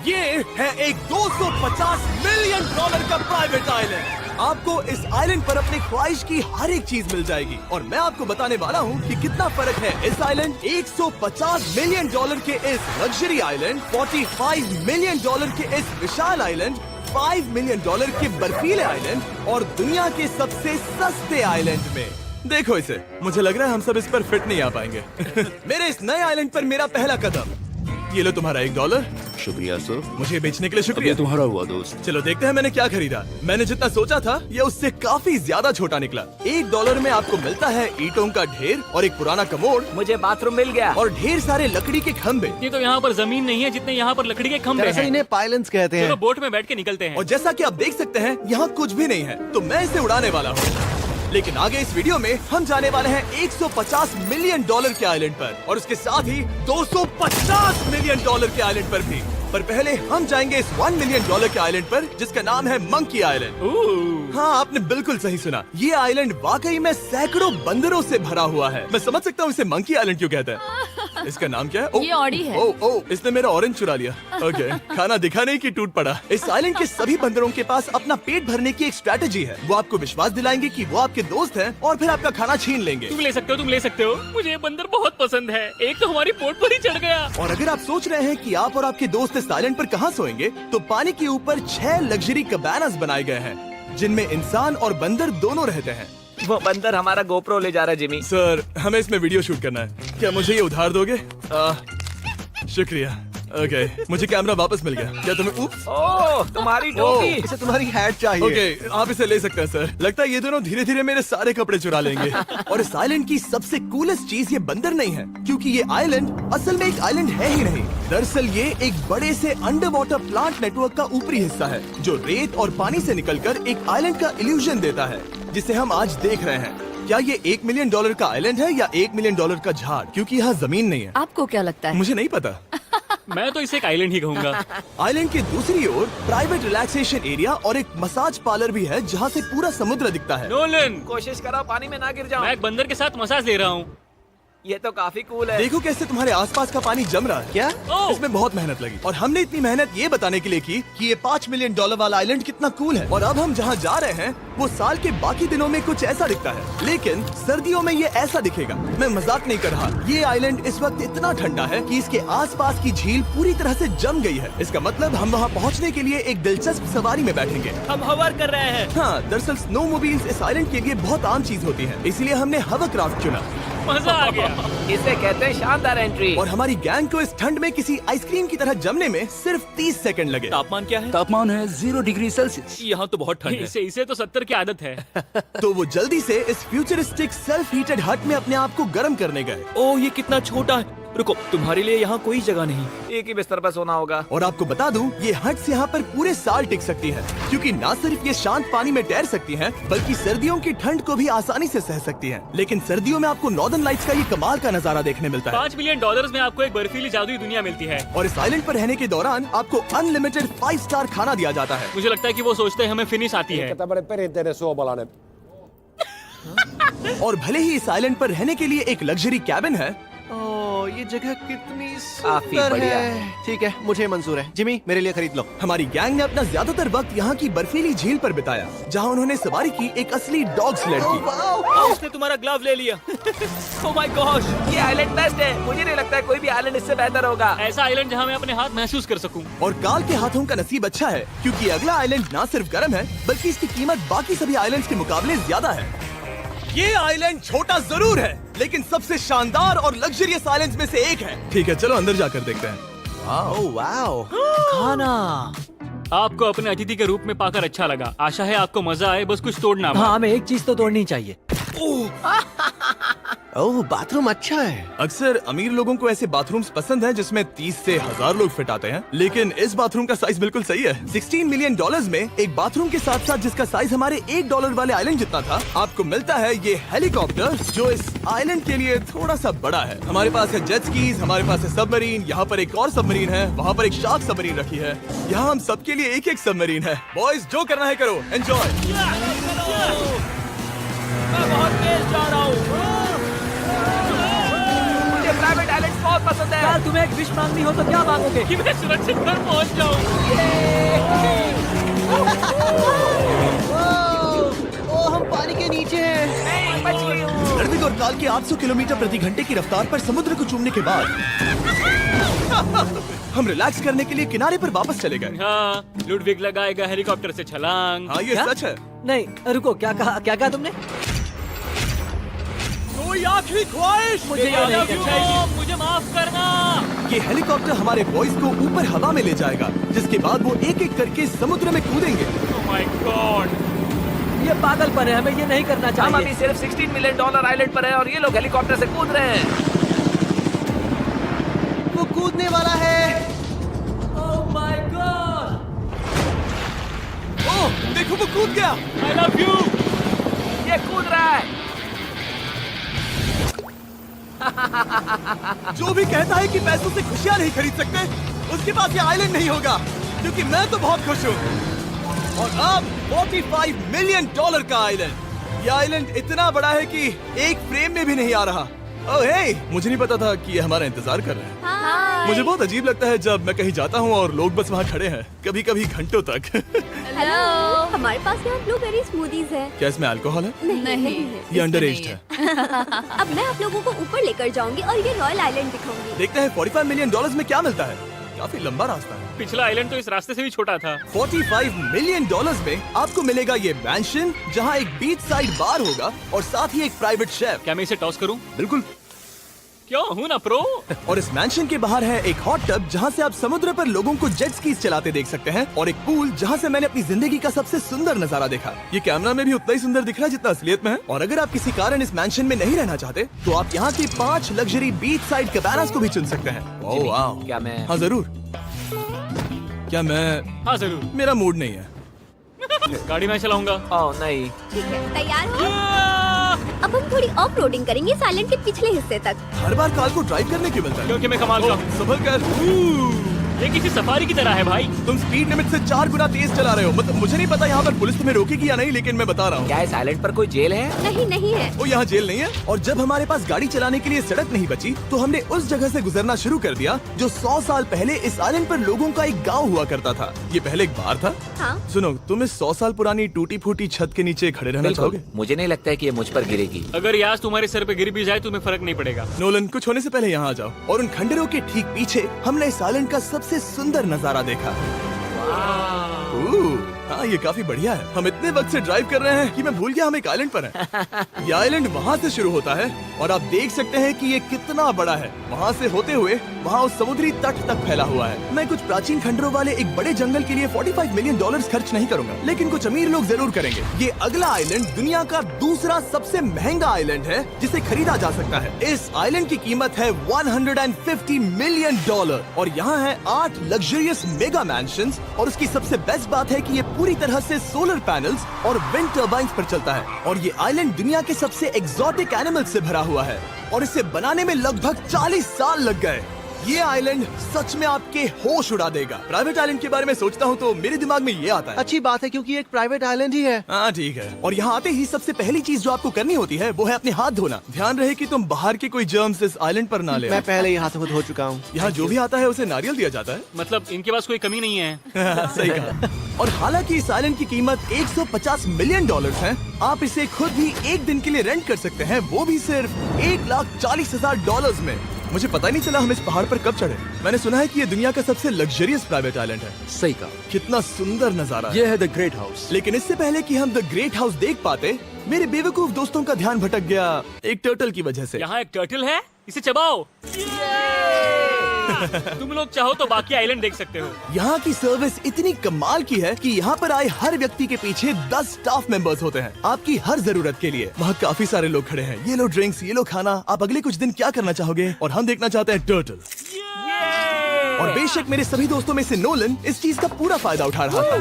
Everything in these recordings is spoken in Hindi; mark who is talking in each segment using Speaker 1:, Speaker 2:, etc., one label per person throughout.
Speaker 1: ये है एक 250 मिलियन डॉलर का प्राइवेट आइलैंड। आपको इस आइलैंड पर अपनी ख्वाहिश की हर एक चीज मिल जाएगी और मैं आपको बताने वाला हूँ कि कितना फर्क है इस आइलैंड 150 मिलियन डॉलर के इस लग्जरी आइलैंड, 45 मिलियन डॉलर के इस विशाल आइलैंड, 5 मिलियन डॉलर के बर्फीले आइलैंड और दुनिया के सबसे सस्ते आइलैंड में। देखो इसे, मुझे लग रहा है हम सब इस पर फिट नहीं आ पाएंगे। मेरे इस नए आइलैंड पर मेरा पहला कदम। ये लो तुम्हारा $1।
Speaker 2: शुक्रिया सर।
Speaker 1: मुझे बेचने के लिए
Speaker 2: अब
Speaker 1: शुक्रिया।
Speaker 2: ये तुम्हारा हुआ दोस्त।
Speaker 1: चलो देखते हैं मैंने क्या खरीदा। मैंने जितना सोचा था ये उससे काफी ज्यादा छोटा निकला। $1 में आपको मिलता है ईंटों का ढेर और एक पुराना कमोड।
Speaker 3: मुझे बाथरूम मिल गया।
Speaker 1: और ढेर सारे लकड़ी के खंभे।
Speaker 4: ये तो यहाँ पर जमीन नहीं है जितने यहाँ पर लकड़ी के खंभे
Speaker 5: दरअसल
Speaker 4: हैं।
Speaker 5: इन्हें पाइलन्स कहते
Speaker 4: चलो
Speaker 5: हैं।
Speaker 4: बोट में बैठ के निकलते हैं।
Speaker 1: और जैसा कि आप देख सकते हैं यहाँ कुछ भी नहीं है, तो मैं इसे उड़ाने वाला हूँ। लेकिन आगे इस वीडियो में हम जाने वाले हैं 150 मिलियन डॉलर के आइलैंड पर और उसके साथ ही 250 मिलियन डॉलर के आइलैंड पर भी। पर पहले हम जाएंगे इस 1 मिलियन डॉलर के आइलैंड पर जिसका नाम है मंकी आइलैंड। हाँ, आपने बिल्कुल सही सुना। ये आइलैंड वाकई में सैकड़ों बंदरों से भरा हुआ है। मैं समझ सकता हूँ इसे मंकी आइलैंड क्यों कहते हैं। इसका नाम क्या है?
Speaker 6: ये ऑडी है।
Speaker 1: ओ, इसने मेरा ऑरेंज चुरा लिया। ओके, खाना दिखा नहीं कि टूट पड़ा। इस आइलैंड के सभी बंदरों के पास अपना पेट भरने की एक स्ट्रेटेजी है। वो आपको विश्वास दिलाएंगे कि वो आपके दोस्त हैं और फिर आपका खाना छीन लेंगे।
Speaker 4: तुम ले सकते हो। मुझे ये बंदर बहुत पसंद है। एक तो हमारी बोट पर ही चढ़ गया।
Speaker 1: और अगर आप सोच रहे हैं कि आप और आपके दोस्त इस आइलैंड पर कहाँ सोएंगे, तो पानी के ऊपर 6 लग्जरी कबानास बनाए गए हैं जिनमें इंसान और बंदर दोनों रहते हैं।
Speaker 3: वो बंदर हमारा गोप्रो ले जा रहा है जिमी।
Speaker 1: सर, हमें इसमें वीडियो शूट करना है। क्या मुझे ये उधार दोगे? शुक्रिया। ओके, मुझे कैमरा वापस मिल गया। क्या तुम्हें? उप्स।
Speaker 3: ओह, तुम्हारी टोपी।
Speaker 5: इसे तुम्हारी हैट चाहिए।
Speaker 1: ओके, आप इसे ले सकते हैं सर। लगता है ये दोनों धीरे धीरे मेरे सारे कपड़े चुरा लेंगे। और इस आइलैंड की सबसे कूलेस्ट चीज ये बंदर नहीं है, क्योंकि ये आइलैंड असल में एक आइलैंड है ही नहीं। दरअसल ये एक बड़े से अंडर वाटर प्लांट नेटवर्क का ऊपरी हिस्सा है जो रेत और पानी से निकलकर एक आइलैंड का इल्यूजन देता है जिसे हम आज देख रहे हैं। क्या ये $1 मिलियन का आइलैंड है या $1 मिलियन का झाड़? क्योंकि यहाँ जमीन नहीं है।
Speaker 6: आपको क्या लगता है?
Speaker 1: मुझे नहीं पता।
Speaker 4: मैं तो इसे एक आइलैंड ही कहूँगा।
Speaker 1: आइलैंड के दूसरी ओर प्राइवेट रिलैक्सेशन एरिया और एक मसाज पार्लर भी है जहाँ से पूरा समुद्र दिखता है।
Speaker 4: नोलन,
Speaker 3: कोशिश करो पानी में ना गिर जाओ।
Speaker 4: मैं एक बंदर के साथ मसाज ले रहा हूँ।
Speaker 3: ये तो काफी कूल है।
Speaker 1: देखो कैसे तुम्हारे आसपास का पानी जम रहा है।
Speaker 5: क्या?
Speaker 4: ओह!
Speaker 1: इसमें बहुत मेहनत लगी और हमने इतनी मेहनत ये बताने के लिए की कि ये $5 मिलियन वाला आइलैंड कितना कूल है। और अब हम जहाँ जा रहे हैं वो साल के बाकी दिनों में कुछ ऐसा दिखता है, लेकिन सर्दियों में ये ऐसा दिखेगा। मैं मजाक नहीं कर रहा। ये आइलैंड इस वक्त इतना ठंडा है कि इसके आसपास की झील पूरी तरह से जम गई है। इसका मतलब हम वहाँ पहुँचने के लिए एक दिलचस्प सवारी में बैठेंगे।
Speaker 3: हम हवर कर रहे हैं।
Speaker 1: हाँ, दरअसल स्नोमोबाइल्स इस आइलैंड के लिए बहुत आम चीज होती है, इसलिए हमने हवरक्राफ्ट चुना।
Speaker 4: मजा आ गया।
Speaker 3: इसे कहते हैं शानदार एंट्री।
Speaker 1: और हमारी गैंग को इस ठंड में किसी आइसक्रीम की तरह जमने में सिर्फ 30 सेकंड लगे।
Speaker 4: तापमान क्या है?
Speaker 2: तापमान है 0 डिग्री सेल्सियस।
Speaker 4: यहाँ तो बहुत ठंड है। इसे तो 70 की आदत है।
Speaker 1: तो वो जल्दी से इस फ्यूचरिस्टिक सेल्फ हीटेड हट में अपने आप को गर्म करने गए।
Speaker 7: ओह, ये कितना छोटा है। रुको, तुम्हारे लिए यहाँ कोई जगह नहीं।
Speaker 3: एक ही बिस्तर पर सोना होगा।
Speaker 1: और आपको बता दूं, ये हट्स यहाँ पर पूरे साल टिक सकती है, क्योंकि ना सिर्फ ये शांत पानी में तैर सकती हैं, बल्कि सर्दियों की ठंड को भी आसानी से सह सकती हैं। लेकिन सर्दियों में आपको नॉर्दर्न लाइट्स का ये कमाल का नजारा देखने मिलता है।
Speaker 4: $5 मिलियन में आपको एक बर्फीली जादुई दुनिया मिलती है।
Speaker 1: और इस आइलैंड पर रहने के दौरान आपको अनलिमिटेड 5 स्टार खाना दिया जाता है।
Speaker 4: मुझे लगता है कि वो सोचते हैं हमें फिनिश आती है।
Speaker 8: tämmöinen perinteinen suomalainen.
Speaker 1: और भले ही इस आइलैंड पर रहने के लिए एक लग्जरी कैबिन है,
Speaker 5: ओह, ये जगह कितनी
Speaker 3: काफी
Speaker 5: सुंदर
Speaker 3: बढ़िया
Speaker 5: है। ठीक है, मुझे मंजूर है। जिमी, मेरे लिए खरीद लो।
Speaker 1: हमारी गैंग ने अपना ज्यादातर वक्त यहाँ की बर्फीली झील पर बिताया, जहाँ उन्होंने सवारी की एक असली डॉग स्लेड की।
Speaker 7: उसने तुम्हारा ग्लव ले लिया। ओह माय गॉश,
Speaker 3: ये आइलैंड बेस्ट है। मुझे नहीं लगता है कोई भी आइलैंड इससे बेहतर होगा।
Speaker 4: ऐसा आइलैंड जहाँ मैं अपने हाथ महसूस कर सकूं।
Speaker 1: और काल के हाथों का नसीब अच्छा है, क्योंकि अगला आइलैंड ना सिर्फ गर्म है, बल्कि इसकी कीमत बाकी सभी आइलैंड्स के मुकाबले ज्यादा है। ये आइलैंड छोटा जरूर है, लेकिन सबसे शानदार और लग्जरियस आइलैंड्स में से एक है। ठीक है, चलो अंदर जाकर देखते हैं।
Speaker 5: ओह वाओ,
Speaker 7: खाना।
Speaker 4: आपको अपने अतिथि के रूप में पाकर अच्छा लगा। आशा है आपको मजा आए, बस कुछ तोड़ना मत।
Speaker 7: हाँ, हमें एक चीज तो तोड़नी चाहिए।
Speaker 5: ओह, बाथरूम अच्छा है।
Speaker 1: अक्सर अमीर लोगों को ऐसे बाथरूम्स पसंद हैं जिसमें 30 से 1000 लोग फिट आते हैं, लेकिन इस बाथरूम का साइज बिल्कुल सही है। $16 मिलियन में एक बाथरूम के साथ साथ जिसका साइज हमारे $1 वाले आइलैंड जितना था, आपको मिलता है ये हेलीकॉप्टर, जो इस आइलैंड के लिए थोड़ा सा बड़ा है। हमारे पास है जेट स्कीज, हमारे पास है सबमरीन, यहाँ पर एक और सबमरीन है, वहाँ पर एक शार्क सबमरीन रखी है। यहाँ हम सबके लिए एक एक सबमरीन है। बॉयज, जो करना है करो, एंजॉय।
Speaker 7: मैं बहुत तेज जा रहा हूँ।
Speaker 3: मुझे प्राइवेट आइलैंड बहुत पसंद है।
Speaker 7: यार, तुम्हें एक विश मांगनी हो तो क्या मांगोगे?
Speaker 4: कि मैं सुरक्षित घर पहुंच जाऊं।
Speaker 1: 800 किलोमीटर प्रति घंटे की रफ्तार पर समुद्र को चूमने के बाद हम रिलैक्स करने के लिए किनारे पर वापस चले गए।
Speaker 4: हाँ, लुडविग लगाएगा हेलीकॉप्टर से छलांग।
Speaker 1: हाँ, ये
Speaker 3: क्या?
Speaker 1: सच है।
Speaker 3: नहीं रुको, क्या कहा तुमने?
Speaker 1: कोई आखिरी ख्वाहिश?
Speaker 3: मुझे ये नहीं करना चाहिए।
Speaker 4: मुझे माफ करना।
Speaker 1: ये हेलीकॉप्टर हमारे बॉयज को ऊपर हवा में ले जाएगा, जिसके बाद वो एक एक करके समुद्र में कूदेंगे।
Speaker 4: Oh my God!
Speaker 3: ये पागलपन है, हमें ये नहीं करना चाहिए।
Speaker 6: हम अभी सिर्फ $16 मिलियन आइलैंड पर है और ये लोग हेलीकॉप्टर से कूद रहे हैं।
Speaker 5: वो कूदने वाला है।
Speaker 3: Oh my God!
Speaker 1: ओह, देखो वो कूद गया।
Speaker 4: I love you!
Speaker 6: ये कूद रहा है।
Speaker 1: जो भी कहता है कि पैसों से खुशियां नहीं खरीद सकते, उसके पास ये आइलैंड नहीं होगा, क्योंकि मैं तो बहुत खुश हूँ। और अब $45 मिलियन का आइलैंड। ये आइलैंड इतना बड़ा है कि एक फ्रेम में भी नहीं आ रहा। ओह हे, मुझे नहीं पता था कि ये हमारा इंतजार कर रहे हैं। मुझे बहुत अजीब लगता है जब मैं कहीं जाता हूँ और लोग बस वहाँ खड़े हैं, कभी कभी घंटों तक।
Speaker 8: हेलो, हमारे पास यहाँ ब्लूबेरी स्मूदीज है।
Speaker 1: क्या इसमें अल्कोहल है?
Speaker 8: नहीं
Speaker 1: ये अंडर एज है।
Speaker 8: अब मैं आप लोगों को ऊपर लेकर जाऊंगी और ये रॉयल आइलैंड दिखाऊंगी।
Speaker 1: देखते हैं $45 मिलियन में क्या मिलता है। काफी लंबा रास्ता है।
Speaker 4: पिछला आइलैंड तो इस रास्ते से भी छोटा था।
Speaker 1: $45 मिलियन में आपको मिलेगा ये मैंशन, जहाँ एक बीच साइड बार होगा और साथ ही एक प्राइवेट शेफ।
Speaker 4: क्या मैं इसे टॉस करूं?
Speaker 1: बिल्कुल।
Speaker 4: क्यों हूं ना प्रो।
Speaker 1: और इस मैंशन के बाहर है एक हॉट टब, जहाँ से आप समुद्र पर लोगों को जेट स्कीज चलाते देख सकते हैं, और एक पूल जहाँ से मैंने अपनी जिंदगी का सबसे सुंदर नजारा देखा। ये कैमरा में भी उतना ही सुंदर दिख रहा है जितना असलियत में है। और अगर आप किसी कारण इस मैंशन में नहीं रहना चाहते, तो आप यहाँ की 5 लग्जरी बीच साइड कैबानास को भी चुन सकते हैं। ओह वाह।
Speaker 6: क्या मैं?
Speaker 1: हाँ जरूर। क्या मैं?
Speaker 4: हाँ जरूर।
Speaker 1: मेरा मूड नहीं है।
Speaker 4: गाड़ी मैं चलाऊंगा।
Speaker 6: ओह नहीं।
Speaker 8: ठीक है, तैयार हो? अब हम थोड़ी ऑफ रोडिंग करेंगे इस आइलैंड के पिछले हिस्से तक।
Speaker 1: हर बार कार को ड्राइव करने क्यों मिलता है?
Speaker 4: क्योंकि मैं कमाल का हूं।
Speaker 1: संभल कर।
Speaker 4: ये किसी सफारी की तरह है भाई।
Speaker 1: तुम स्पीड लिमिट से 4 गुना तेज चला रहे हो। मतलब मुझे नहीं पता यहाँ पर पुलिस तुम्हें रोकेगी या नहीं, लेकिन मैं बता रहा हूँ।
Speaker 6: क्या इस आइलैंड पर कोई जेल है?
Speaker 8: नहीं है।
Speaker 1: वो यहाँ जेल नहीं है। और जब हमारे पास गाड़ी चलाने के लिए सड़क नहीं बची, तो हमने उस जगह से गुजरना शुरू कर दिया जो 100 साल पहले इस आइलैंड पर लोगों का एक गांव हुआ करता था। ये पहले एक बार था।
Speaker 8: हाँ।
Speaker 1: सुनो, तुम इस 100 साल पुरानी टूटी फूटी छत के नीचे खड़े रहना चाहोगे?
Speaker 6: मुझे नहीं लगता है कि ये मुझ पर गिरेगी।
Speaker 4: अगर ये आज तुम्हारे सर पे गिर भी जाए तुम्हें फर्क नहीं पड़ेगा।
Speaker 1: नोलन, कुछ होने से पहले यहाँ आ जाओ। और उन खंडरों के ठीक पीछे हमने इस आइलैंड का सबसे सुंदर नजारा देखा। हाँ, ये काफी बढ़िया है। हम इतने वक्त से ड्राइव कर रहे हैं कि मैं भूल गया हम एक आइलैंड पर हैं। ये आइलैंड वहाँ से शुरू होता है और आप देख सकते हैं कि ये कितना बड़ा है। वहाँ से होते हुए वहाँ उस समुद्री तट तक फैला हुआ है। मैं कुछ प्राचीन खंडरों वाले एक बड़े जंगल के लिए $45 मिलियन खर्च नहीं करूंगा, लेकिन कुछ अमीर लोग जरूर करेंगे। ये अगला आइलैंड दुनिया का दूसरा सबसे महंगा आइलैंड है जिसे खरीदा जा सकता है। इस आइलैंड की कीमत है $150 मिलियन और यहाँ है 8 लग्जरियस मेगा मैंशंस। और उसकी सबसे बेस्ट बात है कि ये पूरी तरह से सोलर पैनल्स और विंड टर्बाइन्स पर चलता है। और ये आइलैंड दुनिया के सबसे एक्सोटिक एनिमल्स से भरा हुआ है और इसे बनाने में लगभग 40 साल लग गए। ये आइलैंड सच में आपके होश उड़ा देगा। प्राइवेट आइलैंड के बारे में सोचता हूँ तो मेरे दिमाग में ये आता है।
Speaker 5: अच्छी बात है क्योंकि एक प्राइवेट आइलैंड ही है।
Speaker 1: हाँ ठीक है। और यहाँ आते ही सबसे पहली चीज जो आपको करनी होती है वो है अपने हाथ धोना। ध्यान रहे कि तुम बाहर के कोई जर्म्स इस आइलैंड पर ना ले।
Speaker 5: मैं पहले ही हाथों को धो चुका हूँ।
Speaker 1: यहाँ जो भी आता है उसे नारियल दिया जाता है।
Speaker 4: मतलब इनके पास कोई कमी नहीं है।
Speaker 1: सही कहा। और हालांकि इस आइलैंड की कीमत $150 मिलियन है, आप इसे खुद भी एक दिन के लिए रेंट कर सकते हैं, वो भी सिर्फ $1,40,000 में। मुझे पता ही नहीं चला हम इस पहाड़ पर कब चढ़े। मैंने सुना है कि ये दुनिया का सबसे लग्जरियस प्राइवेट आइलैंड है।
Speaker 2: सही कहा।
Speaker 1: कितना सुंदर नजारा है।
Speaker 2: ये है द ग्रेट हाउस।
Speaker 1: लेकिन इससे पहले कि हम द ग्रेट हाउस देख पाते, मेरे बेवकूफ दोस्तों का ध्यान भटक गया एक टर्टल की वजह से।
Speaker 4: यहाँ एक टर्टल है, इसे चबाओ। तुम लोग चाहो तो बाकी आइलैंड देख सकते हो।
Speaker 1: यहाँ की सर्विस इतनी कमाल की है कि यहाँ पर आए हर व्यक्ति के पीछे 10 स्टाफ मेंबर्स होते हैं आपकी हर जरूरत के लिए। वहाँ काफी सारे लोग खड़े हैं। ये लो ड्रिंक्स, ये लो खाना। आप अगले कुछ दिन क्या करना चाहोगे? और हम देखना चाहते हैं टर्टल। और बेशक मेरे सभी दोस्तों में से नोलन इस चीज का पूरा फायदा उठा रहा था।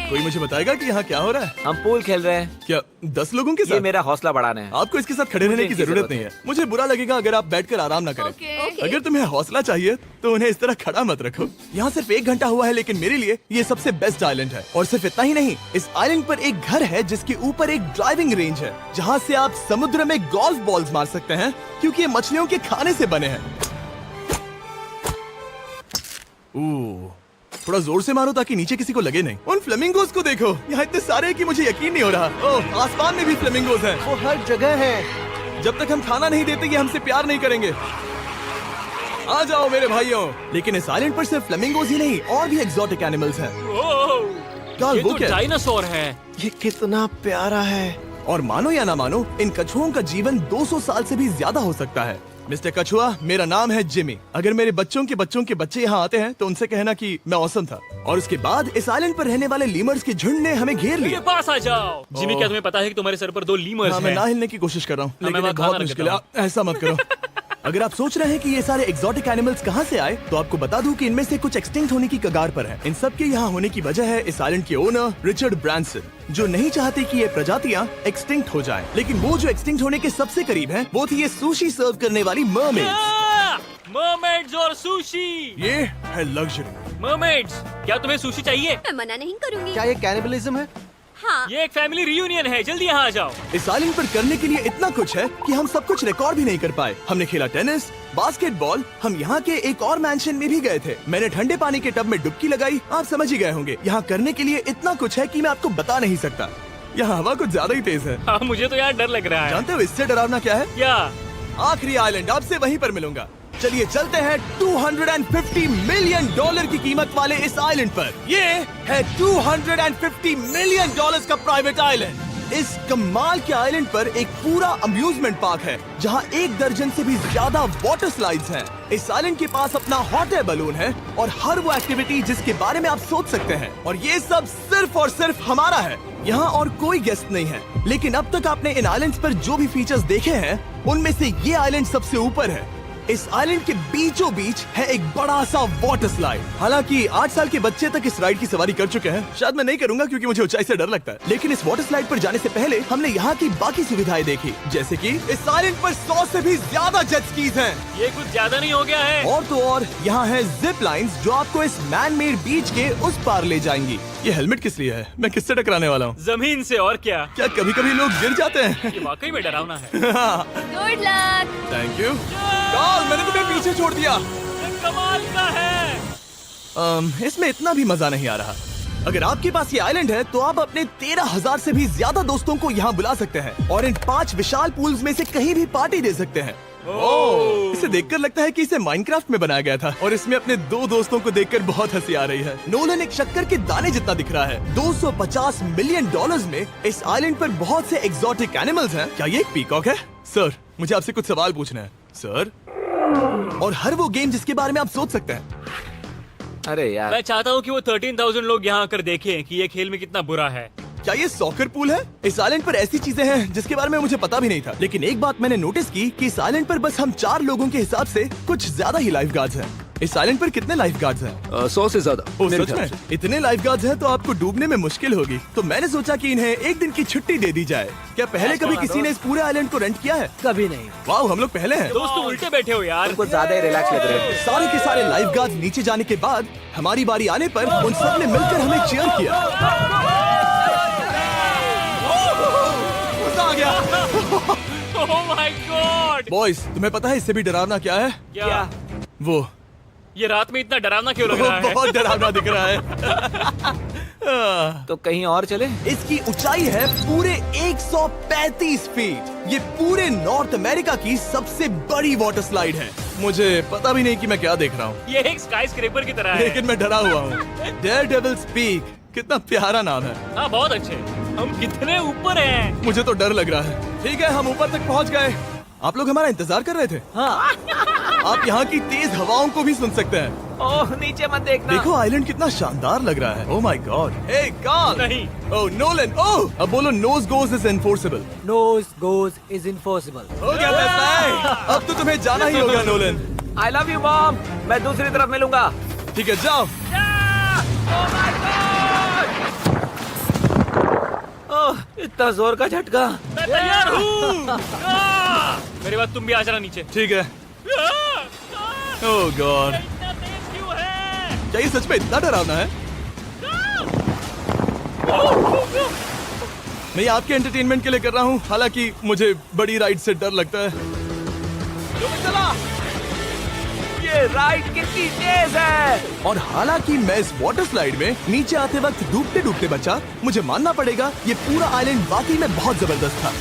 Speaker 1: कोई मुझे बताएगा कि यहाँ क्या हो रहा है?
Speaker 6: हम पूल खेल रहे हैं।
Speaker 1: क्या 10 लोगों के
Speaker 6: ये
Speaker 1: साथ?
Speaker 6: मेरा हौसला बढ़ाना है।
Speaker 1: आपको इसके साथ खड़े रहने की
Speaker 6: इनकी
Speaker 1: जरूरत नहीं है। मुझे बुरा लगेगा अगर आप बैठकर आराम ना करें।
Speaker 8: Okay.
Speaker 1: अगर तुम्हें हौसला चाहिए तो उन्हें इस तरह खड़ा मत रखो। यहाँ सिर्फ 1 घंटा हुआ है, लेकिन मेरे लिए ये सबसे बेस्ट आइलैंड है। और सिर्फ इतना ही नहीं, इस आइलैंड पर एक घर है जिसके ऊपर एक ड्राइविंग रेंज है, जहाँ से आप समुद्र में गोल्फ बॉल्स मार सकते हैं, क्योंकि ये मछलियों के खाने से बने हैं। थोड़ा जोर से मारो ताकि नीचे किसी को लगे नहीं। उन फ्लेमिंगोज को देखो, यहाँ इतने सारे हैं कि मुझे यकीन नहीं हो रहा। ओह, आसमान में भी फ्लेमिंगोज हैं।
Speaker 5: वो हर जगह है।
Speaker 1: जब तक हम खाना नहीं देते ये हमसे प्यार नहीं करेंगे। आ जाओ मेरे भाइयों। लेकिन इस आइलैंड पर सिर्फ फ्लेमिंगोज ही नहीं, और भी एक्सोटिक एनिमल्स हैं।
Speaker 4: ये
Speaker 1: वो
Speaker 4: तो
Speaker 1: क्या है?
Speaker 4: डायनासोर है।
Speaker 5: ये कितना प्यारा है।
Speaker 1: और मानो या ना मानो, इन कछुओं का जीवन 200 साल से भी ज्यादा हो सकता है। मिस्टर कछुआ, मेरा नाम है जिमी। अगर मेरे बच्चों के बच्चे यहाँ आते हैं तो उनसे कहना कि मैं औसम था। और उसके बाद इस आइलैंड पर रहने वाले लीमर्स के झुंड ने हमें घेर
Speaker 4: मेरे
Speaker 1: लिया।
Speaker 4: पास आ जाओ। जिमी, क्या तुम्हें पता है कि तुम्हारे सर पर 2 लीमर्स
Speaker 1: हाँ, मैं
Speaker 4: हैं?
Speaker 1: ना हिलने की कोशिश कर रहा हूँ,
Speaker 4: मैं
Speaker 1: लेकिन
Speaker 4: वहाँ
Speaker 1: ये बहुत
Speaker 4: खाना
Speaker 1: मुश्किल है।
Speaker 4: रखता
Speaker 1: ऐसा मत करो। अगर आप सोच रहे हैं कि ये सारे एक्सोटिक एनिमल्स कहाँ से आए, तो आपको बता दूं कि इनमें से कुछ एक्सटिंक्ट होने की कगार पर हैं। इन सब के यहाँ होने की वजह है इस आइलैंड के ओनर रिचर्ड ब्रांसन, जो नहीं चाहते कि ये प्रजातियाँ एक्सटिंक्ट हो जाएं। लेकिन वो जो एक्सटिंक्ट होने के सबसे करीब हैं, वो थी ये सुशी सर्व करने वाली मरमेड्स।
Speaker 4: मर्मेड्स और सुशी।
Speaker 1: ये है लग्जरी।
Speaker 4: मर्मेड्स, क्या तुम्हें सुशी चाहिए?
Speaker 8: मैं मना नहीं करूंगी।
Speaker 5: क्या ये कैनिबलिज्म है?
Speaker 8: हाँ।
Speaker 4: ये एक फैमिली रियूनियन है, जल्दी यहाँ आ जाओ।
Speaker 1: इस आइलैंड पर करने के लिए इतना कुछ है कि हम सब कुछ रिकॉर्ड भी नहीं कर पाए। हमने खेला टेनिस, बास्केटबॉल, हम यहाँ के एक और मैंशन में भी गए थे। मैंने ठंडे पानी के टब में डुबकी लगाई। आप समझ ही गए होंगे, यहाँ करने के लिए इतना कुछ है कि मैं आपको बता नहीं सकता। यहाँ हवा कुछ ज्यादा ही तेज है।
Speaker 4: हाँ, मुझे तो यार डर लग रहा है।
Speaker 1: जानते हो इससे डरावना क्या है?
Speaker 4: क्या?
Speaker 1: आखिरी आइलैंड, आपसे वहीं पर मिलूंगा। चलिए चलते हैं $250 मिलियन की कीमत वाले इस आइलैंड पर। ये है $250 मिलियन का प्राइवेट आइलैंड। इस कमाल के आइलैंड पर एक पूरा अम्यूजमेंट पार्क है, जहां 1 दर्जन से भी ज्यादा वाटर स्लाइड्स हैं। इस आइलैंड के पास अपना हॉट एयर बलून है और हर वो एक्टिविटी जिसके बारे में आप सोच सकते हैं। और ये सब सिर्फ और सिर्फ हमारा है। यहाँ और कोई गेस्ट नहीं है। लेकिन अब तक आपने इन आइलैंड्स पर जो भी फीचर्स देखे हैं, उनमें से ये आइलैंड सबसे ऊपर है। इस आइलैंड के बीचों बीच है एक बड़ा सा वाटर स्लाइड। हालांकि 8 साल के बच्चे तक इस राइड की सवारी कर चुके हैं। शायद मैं नहीं करूंगा क्योंकि मुझे ऊंचाई से डर लगता है। लेकिन इस वाटर स्लाइड पर जाने से पहले हमने यहाँ की बाकी सुविधाएं देखी, जैसे कि इस आइलैंड पर 100 से भी ज्यादा जेट स्कीज हैं।
Speaker 4: ये कुछ ज्यादा नहीं हो गया है?
Speaker 1: और तो और यहाँ है जिप लाइन्स जो आपको इस मैन मेड बीच के उस पार ले जाएंगी। ये हेलमेट किस लिए है? मैं किससे टकराने वाला हूँ?
Speaker 4: जमीन से, और क्या?
Speaker 1: क्या कभी कभी लोग गिर जाते हैं?
Speaker 4: ये वाकई में डरावना है।
Speaker 8: Good luck.
Speaker 1: Thank you. Karl, मैंने तुम्हें पीछे छोड़ दिया।
Speaker 4: ये कमाल का है।
Speaker 1: इसमें इतना भी मजा नहीं आ रहा। अगर आपके पास ये आइलैंड है तो आप अपने 13,000 से भी ज्यादा दोस्तों को यहाँ बुला सकते हैं और इन 5 विशाल पूल्स में से कहीं भी पार्टी दे सकते हैं। ओह, इसे देखकर लगता है कि इसे माइनक्राफ्ट में बनाया गया था और इसमें अपने 2 दोस्तों को देखकर बहुत हंसी आ रही है। नोलन एक शक्कर के दाने जितना दिख रहा है। $250 मिलियन में इस आइलैंड पर बहुत से एक्सोटिक एनिमल्स हैं। क्या ये एक पीकॉक है? सर, मुझे आपसे कुछ सवाल पूछना है सर। और हर वो गेम जिसके बारे में आप सोच सकते हैं।
Speaker 6: अरे यार,
Speaker 4: मैं चाहता हूँ कि वो 13,000 लोग यहाँ आकर देखें कि ये खेल में कितना बुरा है।
Speaker 1: क्या ये सॉकर पूल है? इस आइलैंड पर ऐसी चीजें हैं जिसके बारे में मुझे पता भी नहीं था। लेकिन एक बात मैंने नोटिस की कि इस आइलैंड पर बस हम 4 लोगों के हिसाब से कुछ ज्यादा ही लाइफ गार्ड्स हैं। इस आइलैंड पर कितने लाइफ गार्ड्स हैं?
Speaker 2: 100 से ज्यादा।
Speaker 1: ओह,
Speaker 2: मेरे
Speaker 1: सच
Speaker 2: ख्याल
Speaker 1: में?
Speaker 2: से।
Speaker 1: इतने लाइफ गार्ड्स हैं तो आपको डूबने में मुश्किल होगी। तो मैंने सोचा कि इन्हें एक दिन की छुट्टी दे दी जाए। क्या पहले कभी किसी ने इस पूरे आइलैंड को रेंट किया है?
Speaker 5: कभी नहीं।
Speaker 1: वाह, हम लोग पहले हैं।
Speaker 4: दोस्त, तुम उल्टे बैठे हो यार।
Speaker 6: कुछ ज्यादा ही रिलैक्स लग रहे हैं।
Speaker 1: सारे के सारे लाइफ गार्ड्स नीचे जाने के बाद हमारी बारी आने पर उन सब ने मिलकर हमें चीयर किया। मजा आ गया।
Speaker 4: ओह माय गॉड।
Speaker 1: बॉयज, तुम्हें पता है इससे भी डरावना क्या है?
Speaker 4: क्या?
Speaker 1: वो
Speaker 4: ये रात में इतना डरावना क्यों लग रहा है?
Speaker 1: बहुत डरावना दिख रहा है।
Speaker 6: तो कहीं और चले?
Speaker 1: इसकी ऊंचाई है पूरे 135 फीट। ये पूरे नॉर्थ अमेरिका की सबसे बड़ी वाटर स्लाइड है। मुझे पता भी नहीं कि मैं क्या देख रहा हूँ,
Speaker 4: ये एक स्काई स्क्रेपर की तरह है।
Speaker 1: लेकिन मैं डरा हुआ हूँ। डेयरडेविल्स पीक, कितना प्यारा नाम है।
Speaker 4: हाँ, बहुत अच्छे। हम कितने ऊपर हैं?
Speaker 1: मुझे तो डर लग रहा है। ठीक है, हम ऊपर तक पहुँच गए। आप लोग हमारा इंतजार कर रहे थे?
Speaker 6: हाँ।
Speaker 1: आप यहाँ की तेज हवाओं को भी सुन सकते हैं।
Speaker 6: ओह, नीचे मत देखना।
Speaker 1: देखो आइलैंड कितना शानदार लग रहा है। Oh my God. Hey Carl.
Speaker 4: नहीं।
Speaker 1: Oh Nolan. ओह, अब बोलो nose goes is enforceable.
Speaker 5: Nose goes is enforceable.
Speaker 1: हो गया फैसला। अब तो तुम्हें जाना ही होगा Nolan.
Speaker 6: I love you mom. मैं दूसरी तरफ मिलूंगा।
Speaker 1: ठीक है, जाओ।
Speaker 6: ओह, इतना जोर का झटका।
Speaker 4: मैं तैयार हूँ। मेरे बाद तुम भी आ जाना नीचे।
Speaker 1: ठीक है। ओह गॉड,
Speaker 4: इतना तेज क्यों है?
Speaker 1: क्या ये सच में इतना डरावना है? मैं ये आपके एंटरटेनमेंट के लिए कर रहा हूँ, हालांकि मुझे बड़ी राइड से डर लगता है।
Speaker 4: जो मैं चला।
Speaker 6: ये राइड कितनी तेज है।
Speaker 1: और हालांकि मैं इस वाटर स्लाइड में नीचे आते वक्त डूबते डूबते बचा, मुझे मानना पड़ेगा ये पूरा आइलैंड वाकई में बहुत जबरदस्त था।